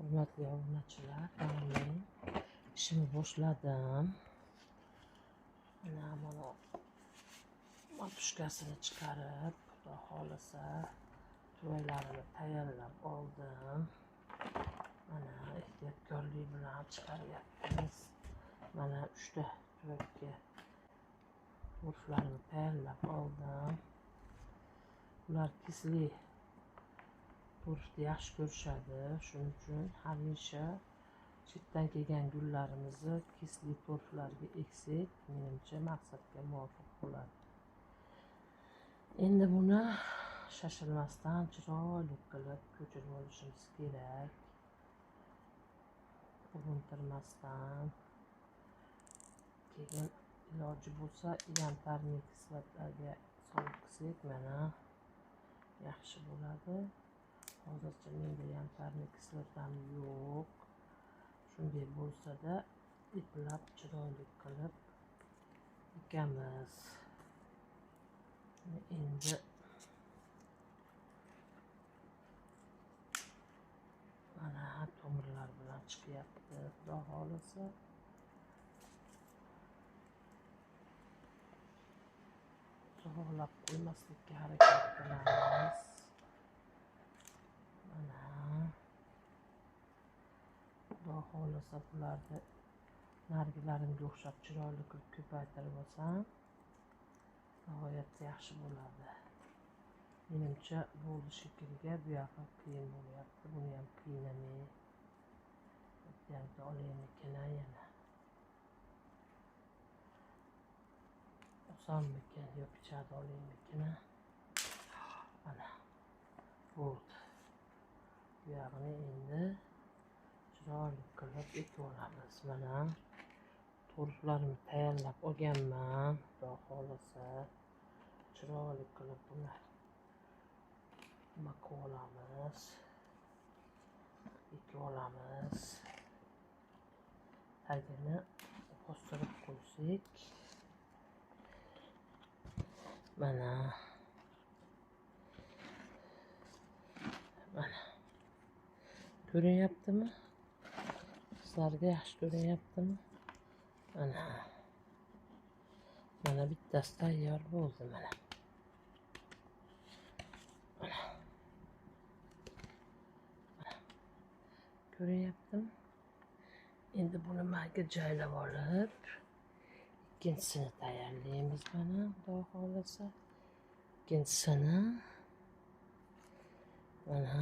Hurmatli obunachilar, men ishimni boshladim. Mana matushkasini chiqarib, xudo xolasa tuvaylarini tayyorlab oldim. Mana ehtiyotkorlik bilan chiqaryapmiz. Mana 3 ta tuvakka urflarini tayyorlab oldim. Ular kisli turishni yaxshi ko'rishadi. Shuning uchun hamisha chetdan kelgan gullarimizni kisli turflarga eksak, menimcha maqsadga muvofiq bo'ladi. Endi buni shoshilmasdan chiroyli qilib ko'chirib olishimiz kerak. Urintirmasdan. Keyin iloji bo'lsa yantarli kislotaga solib qilsak, mana yaxshi bo'ladi. Hozircha menda yantarli kislotam yo'q. Shunday bo'lsa-da, eplab chiroyli qilib ekamiz. Endi mana tomirlar bilan chiqyapti, xudo xolasa. Sog'lab qo'ymaslikka harakat qilamiz. Mana xudo xolasa bularni nargilarimga o'xshab chiroyli qilib ko'paytirib olsam, nihoyatda yaxshi bo'ladi. Menimcha bo'ldi shekilga, bu yoqqa qiyin bo'lyapti. Buni ham qiynamay bitta olaymikin yana. Osonmikin yo pichada olaymikin. Mana bo'ldi. Bu yoqni endi chiroyli qilib ekib olamiz. Mana turflarimni tayyorlab olganman, xudo xolasa. Chiroyli qilib buni nima qilib olamiz? Ekib olamiz. Tagini bostirib qo'ysak, mana ko'rinyaptimi? Sizlarga yaxshi ko'rinyaptimi? Mana bittasi tayyor bo'ldi. Mana ko'rinyaptimi? Endi buni maga joylab olib, ikkinchisini tayyorlaymiz. Mana xudo xolasa ikkinchisini mana